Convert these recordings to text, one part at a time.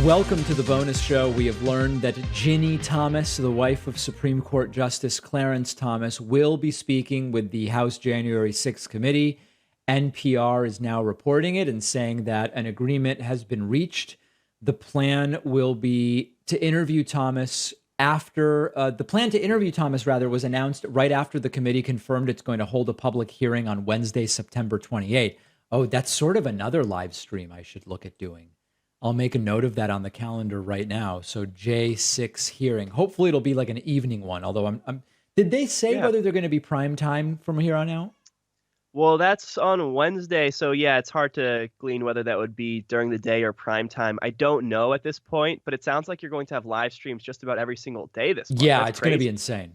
Welcome to the bonus show. We have learned that Ginny Thomas, the wife of Supreme Court Justice Clarence Thomas, will be speaking with the House January 6th committee. NPR is now reporting it and saying that an agreement has been reached. The plan will be to interview Thomas after was announced right after the committee confirmed it's going to hold a public hearing on Wednesday, September 28th. Oh, that's sort of another live stream I should look at doing. I'll make a note of that on the calendar right now. So J6 hearing. Hopefully it'll be like an evening one. Although did they say whether they're going to be prime time from here on out? Well, that's on Wednesday. So yeah, it's hard to glean whether that would be during the day or prime time. I don't know at this point, but it sounds like you're going to have live streams just about every single day this month. Yeah, it's going to be insane.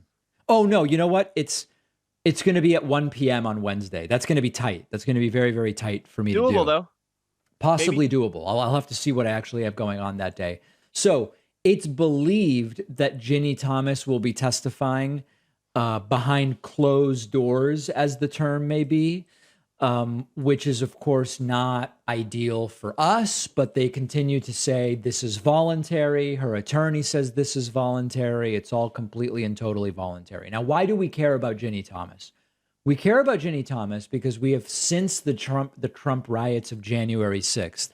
Oh no, you know what? It's going to be at 1 p.m. on Wednesday. That's going to be tight. That's going to be very, very tight for me to do. Doable though. Possibly doable. I'll have to see what I actually have going on that day. So it's believed that Ginny Thomas will be testifying behind closed doors, as the term may be, which is, of course, not ideal for us. But they continue to say this is voluntary. Her attorney says this is voluntary. It's all completely and totally voluntary. Now, why do we care about Ginny Thomas? We care about Ginny Thomas because we have, since the Trump riots of January 6th,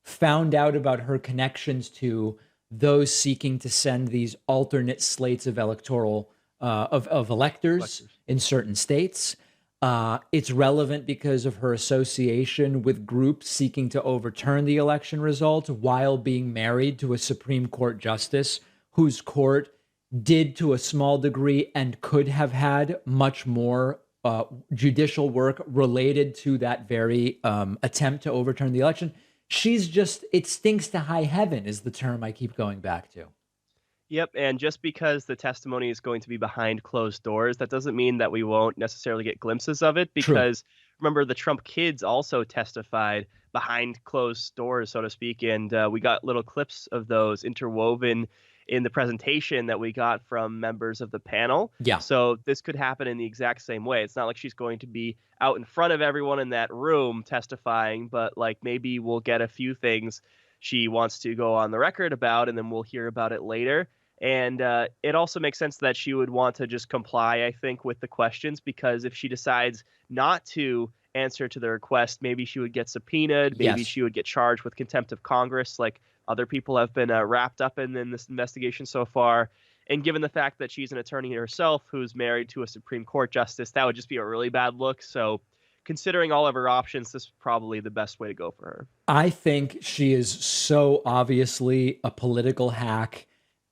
found out about her connections to those seeking to send these alternate slates of electors in certain states. It's relevant because of her association with groups seeking to overturn the election results while being married to a Supreme Court justice whose court did, to a small degree, and could have had much more judicial work related to that very attempt to overturn the election. It stinks to high heaven is the term I keep going back to. Yep, and just because the testimony is going to be behind closed doors, that doesn't mean that we won't necessarily get glimpses of it, because remember, the Trump kids also testified behind closed doors, so to speak, and we got little clips of those interwoven in the presentation that we got from members of the panel. Yeah. So this could happen in the exact same way. It's not like she's going to be out in front of everyone in that room testifying, but like maybe we'll get a few things she wants to go on the record about, and then we'll hear about it later. And it also makes sense that she would want to just comply, I think, with the questions, because if she decides not to answer to the request, maybe she would get subpoenaed, maybe she would get charged with contempt of Congress, like other people have been wrapped up in this investigation so far. And given the fact that she's an attorney herself who's married to a Supreme Court justice, that would just be a really bad look. So considering all of her options, this is probably the best way to go for her. I think she is so obviously a political hack,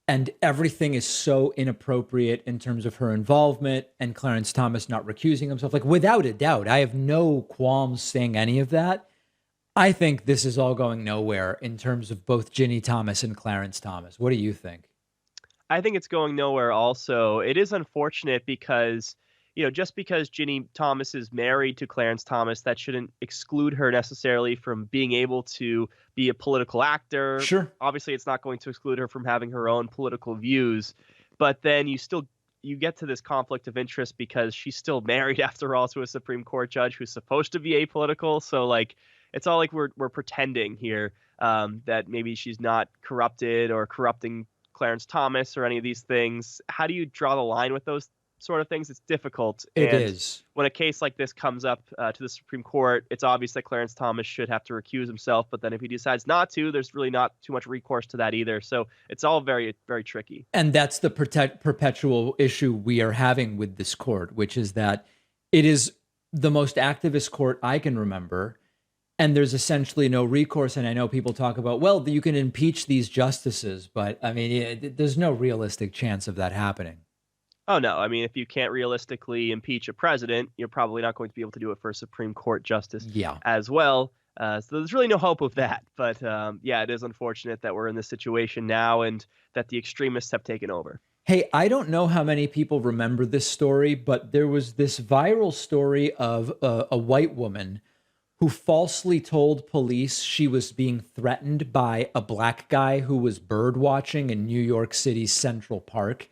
and everything is so inappropriate in terms of her involvement and Clarence Thomas not recusing himself. Like, without a doubt, I have no qualms saying any of that. I think this is all going nowhere in terms of both Ginny Thomas and Clarence Thomas. What do you think? I think it's going nowhere also. It is unfortunate because, just because Ginny Thomas is married to Clarence Thomas, that shouldn't exclude her necessarily from being able to be a political actor. Sure. Obviously, it's not going to exclude her from having her own political views. But then you get to this conflict of interest because she's still married, after all, to a Supreme Court judge who's supposed to be apolitical. So, like, it's all like we're pretending here that maybe she's not corrupted or corrupting Clarence Thomas or any of these things. How do you draw the line with those sort of things? It's difficult. It is. When a case like this comes up to the Supreme Court, it's obvious that Clarence Thomas should have to recuse himself. But then if he decides not to, there's really not too much recourse to that either. So it's all very, very tricky. And that's the perpetual issue we are having with this court, which is that it is the most activist court I can remember. And there's essentially no recourse. And I know people talk about, well, you can impeach these justices, but I mean, there's no realistic chance of that happening. Oh, no. I mean, if you can't realistically impeach a president, you're probably not going to be able to do it for a Supreme Court justice as well. So there's really no hope of that. But yeah, it is unfortunate that we're in this situation now and that the extremists have taken over. Hey, I don't know how many people remember this story, but there was this viral story of a white woman who falsely told police she was being threatened by a black guy who was bird watching in New York City's Central Park.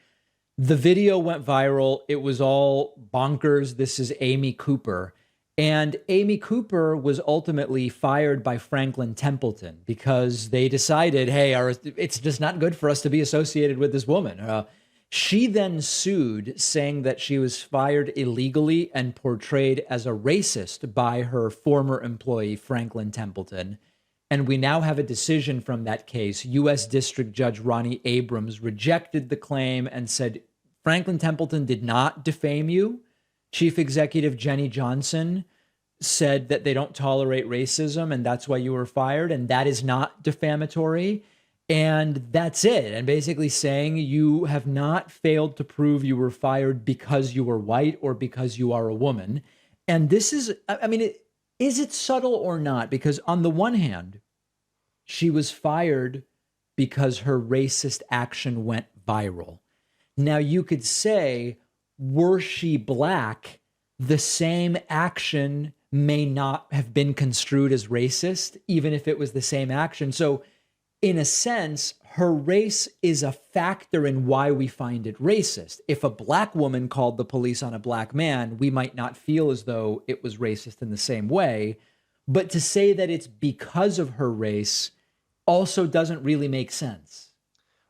The video went viral. It was all bonkers. This is Amy Cooper. And Amy Cooper was ultimately fired by Franklin Templeton because they decided, hey, it's just not good for us to be associated with this woman. She then sued, saying that she was fired illegally and portrayed as a racist by her former employee, Franklin Templeton. And we now have a decision from that case. U.S. District Judge Ronnie Abrams rejected the claim and said, Franklin Templeton did not defame you. Chief Executive Jenny Johnson said that they don't tolerate racism and that's why you were fired, and that is not defamatory. And that's it. And basically saying you have not failed to prove you were fired because you were white or because you are a woman. And this is, I mean, is it subtle or not? Because on the one hand, she was fired because her racist action went viral. Now you could say, were she black, the same action may not have been construed as racist, even if it was the same action. So in a sense, her race is a factor in why we find it racist. If a black woman called the police on a black man, we might not feel as though it was racist in the same way. But to say that it's because of her race also doesn't really make sense.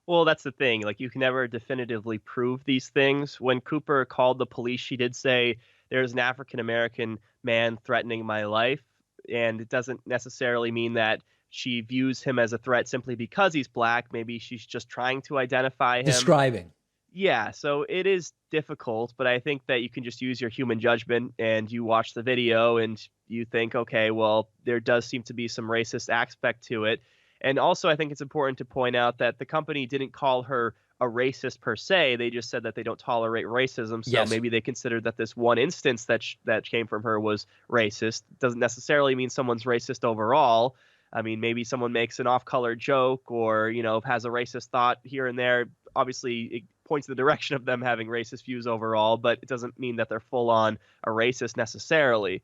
Well, that's the thing. Like, you can never definitively prove these things. When Cooper called the police, she did say there's an African-American man threatening my life. And it doesn't necessarily mean that she views him as a threat simply because he's black. Maybe she's just trying to identify him. Describing. Yeah, so it is difficult, but I think that you can just use your human judgment and you watch the video and you think, okay, well, there does seem to be some racist aspect to it. And also, I think it's important to point out that the company didn't call her a racist per se. They just said that they don't tolerate racism. So Yes. Maybe they considered that this one instance that came from her was racist. Doesn't necessarily mean someone's racist overall. I mean, maybe someone makes an off-color joke or, has a racist thought here and there. Obviously, it points in the direction of them having racist views overall, but it doesn't mean that they're full on a racist necessarily.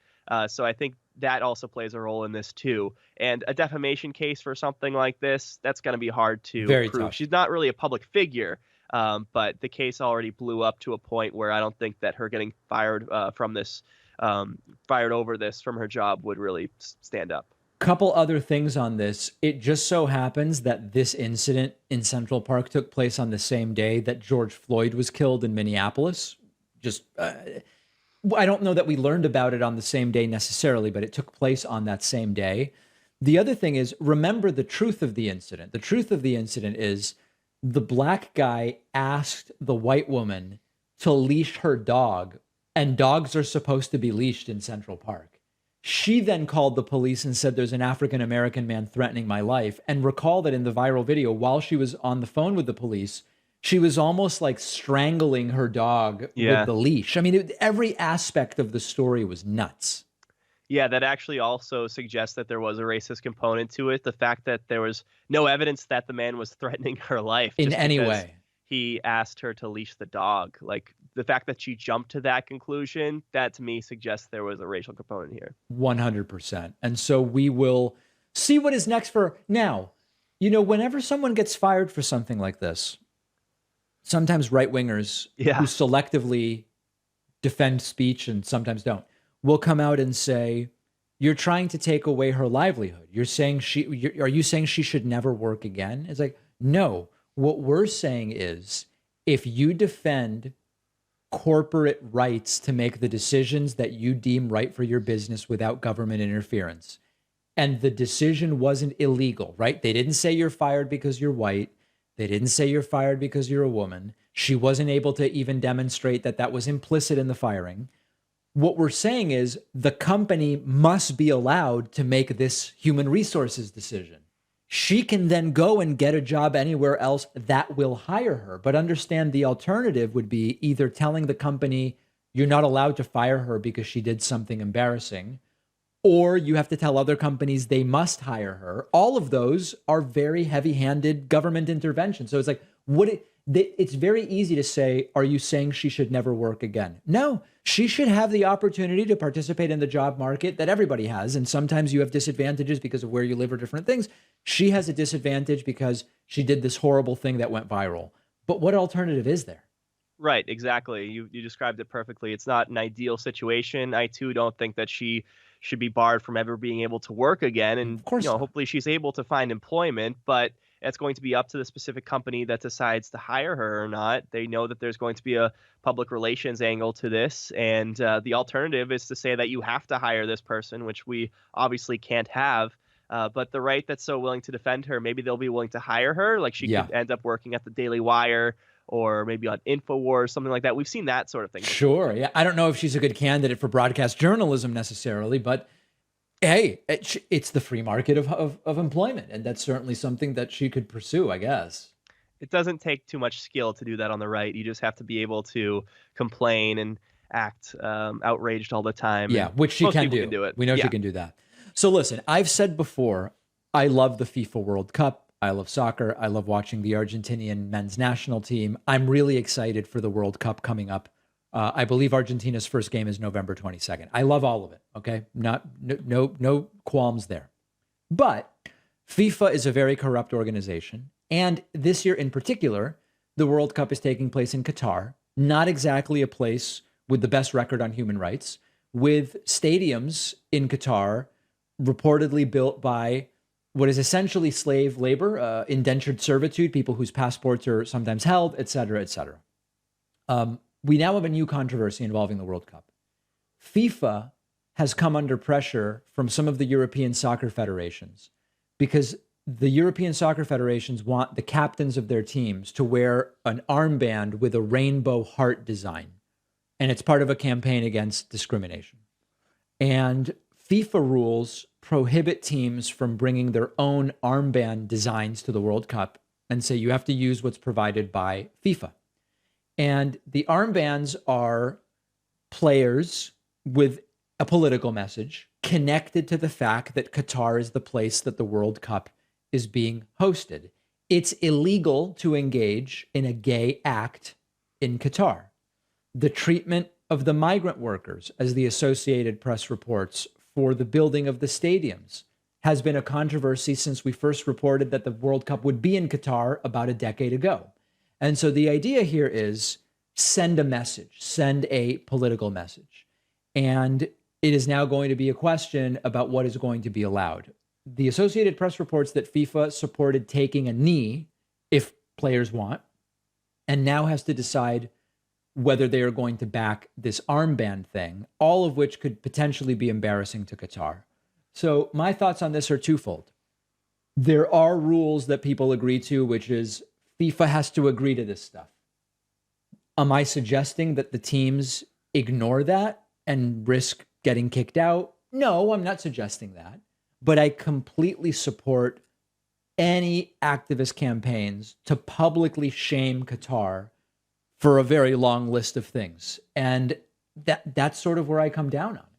So I think that also plays a role in this too. And a defamation case for something like this, that's going to be hard to Very prove. tough. She's not really a public figure, but the case already blew up to a point where I don't think that her getting fired fired over this from her job would really stand up. Couple other things on this. It just so happens that this incident in Central Park took place on the same day that George Floyd was killed in Minneapolis. I don't know that we learned about it on the same day necessarily, but it took place on that same day. The other thing is, remember the truth of the incident. The truth of the incident is the black guy asked the white woman to leash her dog, and dogs are supposed to be leashed in Central Park. She then called the police and said, there's an African-American man threatening my life. And recall that in the viral video, while she was on the phone with the police, she was almost like strangling her dog with the leash. I mean, every aspect of the story was nuts. Yeah, that actually also suggests that there was a racist component to it. The fact that there was no evidence that the man was threatening her life in any way. He asked her to leash the dog. Like, the fact that she jumped to that conclusion, that to me suggests there was a racial component here. 100%. And so we will see what is next for now. Whenever someone gets fired for something like this, sometimes right-wingers who selectively defend speech and sometimes don't will come out and say, you're trying to take away her livelihood. Are you saying she should never work again? It's like, no. What we're saying is, if you defend corporate rights to make the decisions that you deem right for your business without government interference, and the decision wasn't illegal, right? They didn't say you're fired because you're white. They didn't say you're fired because you're a woman. She wasn't able to even demonstrate that that was implicit in the firing. What we're saying is the company must be allowed to make this human resources decision. She can then go and get a job anywhere else that will hire her. But understand the alternative would be either telling the company you're not allowed to fire her because she did something embarrassing, or you have to tell other companies they must hire her. All of those are very heavy-handed government intervention. So it's like, it's very easy to say, are you saying she should never work again? No, she should have the opportunity to participate in the job market that everybody has. And sometimes you have disadvantages because of where you live or different things. She has a disadvantage because she did this horrible thing that went viral. But what alternative is there? Right, exactly. You described it perfectly. It's not an ideal situation. I too don't think that she should be barred from ever being able to work again. And Of course not. hopefully she's able to find employment, but it's going to be up to the specific company that decides to hire her or not. They know that there's going to be a public relations angle to this, and the alternative is to say that you have to hire this person, which we obviously can't have. But the right that's so willing to defend her, maybe they'll be willing to hire her. Like she Yeah. could end up working at the Daily Wire or maybe on InfoWars, something like that. We've seen that sort of thing before. Sure. Yeah. I don't know if she's a good candidate for broadcast journalism necessarily, but hey, it's the free market of employment. And that's certainly something that she could pursue, I guess. It doesn't take too much skill to do that on the right. You just have to be able to complain and act outraged all the time. Yeah, And which she most can people do. can do it. We know Yeah. she can do that. So listen, I've said before, I love the FIFA World Cup. I love soccer. I love watching the Argentinian men's national team. I'm really excited for the World Cup coming up. I believe Argentina's first game is November 22nd. I love all of it. Okay, no qualms there. But FIFA is a very corrupt organization, and this year in particular, the World Cup is taking place in Qatar. Not exactly a place with the best record on human rights, with stadiums in Qatar reportedly built by what is essentially slave labor, indentured servitude, people whose passports are sometimes held, et cetera, et cetera. We now have a new controversy involving the World Cup. FIFA has come under pressure from some of the European soccer federations because the European soccer federations want the captains of their teams to wear an armband with a rainbow heart design. And it's part of a campaign against discrimination. And FIFA rules prohibit teams from bringing their own armband designs to the World Cup and say you have to use what's provided by FIFA. And the armbands are players with a political message connected to the fact that Qatar is the place that the World Cup is being hosted. It's illegal to engage in a gay act in Qatar. The treatment of the migrant workers, as the Associated Press reports, for the building of the stadiums has been a controversy since we first reported that the World Cup would be in Qatar about a decade ago. And so the idea here is send a message, send a political message. And it is now going to be a question about what is going to be allowed. The Associated Press reports that FIFA supported taking a knee if players want, and now has to decide whether they are going to back this armband thing, all of which could potentially be embarrassing to Qatar. So my thoughts on this are twofold. There are rules that people agree to, which is FIFA has to agree to this stuff. Am I suggesting that the teams ignore that and risk getting kicked out? No, I'm not suggesting that. But I completely support any activist campaigns to publicly shame Qatar for a very long list of things. And that's sort of where I come down on it.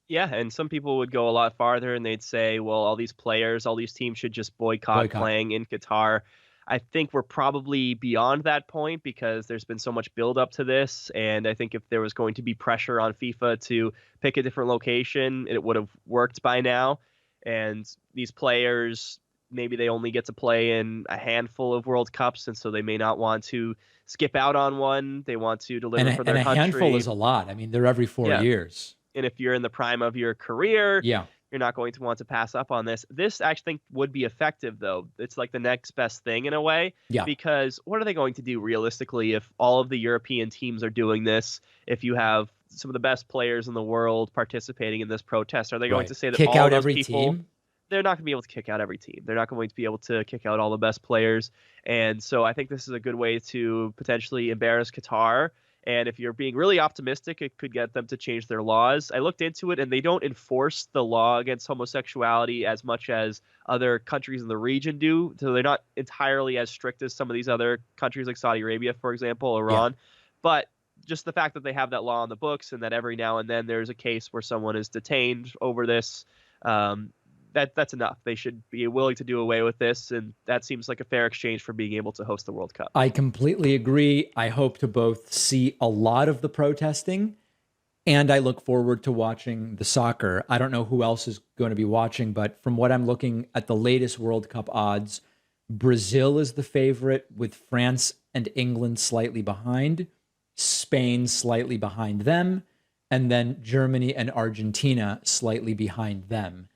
Yeah, and some people would go a lot farther and they'd say, well, all these players, all these teams should just boycott playing in Qatar. I think we're probably beyond that point because there's been so much build up to this. And I think if there was going to be pressure on FIFA to pick a different location, it would have worked by now. And these players, maybe they only get to play in a handful of World Cups, and so they may not want to skip out on one. They want to deliver for their country. And a handful is a lot. I mean, they're every 4 years. And if you're in the prime of your career, you're not going to want to pass up on this. This I actually think would be effective, though. It's like the next best thing in a way. Yeah. Because what are they going to do realistically if all of the European teams are doing this? If you have some of the best players in the world participating in this protest, are they going to say that kick all out those every people, team? They're not going to be able to kick out every team. They're not going to be able to kick out all the best players. And so I think this is a good way to potentially embarrass Qatar. And if you're being really optimistic, it could get them to change their laws. I looked into it, and they don't enforce the law against homosexuality as much as other countries in the region do. So they're not entirely as strict as some of these other countries like Saudi Arabia, for example, Iran. Yeah. But just the fact that they have that law on the books and that every now and then there's a case where someone is detained over this, that's enough. They should be willing to do away with this, and that seems like a fair exchange for being able to host the World Cup. I completely agree. I hope to both see a lot of the protesting, and I look forward to watching the soccer. I don't know who else is going to be watching, but from what I'm looking at the latest World Cup odds, Brazil is the favorite with France and England slightly behind. Spain slightly behind them, and then Germany and Argentina slightly behind them.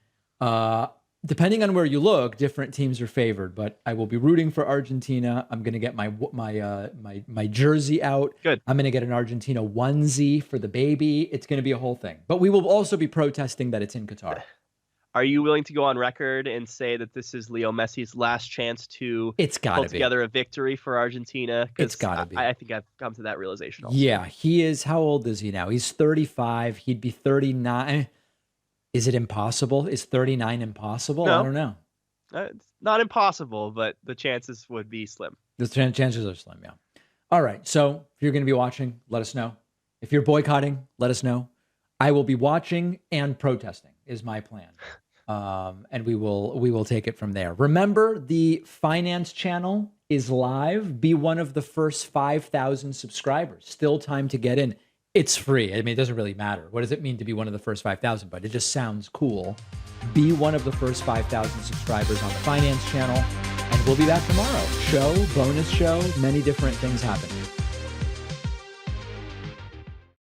Depending on where you look, different teams are favored, but I will be rooting for Argentina. I'm going to get my jersey out. Good. I'm going to get an Argentina onesie for the baby. It's going to be a whole thing. But we will also be protesting that it's in Qatar. Are you willing to go on record and say that this is Leo Messi's last chance to pull together a victory for Argentina? It's got to be. I think I've come to that realization also. Yeah, he is. How old is he now? He's 35. He'd be 39. Is it impossible? Is 39 impossible? No. I don't know. It's not impossible, but the chances would be slim. The chances are slim, yeah. All right. So if you're going to be watching, let us know. If you're boycotting, let us know. I will be watching and protesting is my plan. And we will take it from there. Remember, the finance channel is live. Be one of the first 5,000 subscribers. Still time to get in. It's free. I mean, it doesn't really matter. What does it mean to be one of the first 5,000? But it just sounds cool. Be one of the first 5,000 subscribers on the finance channel. And we'll be back tomorrow. Show, bonus show, many different things happening.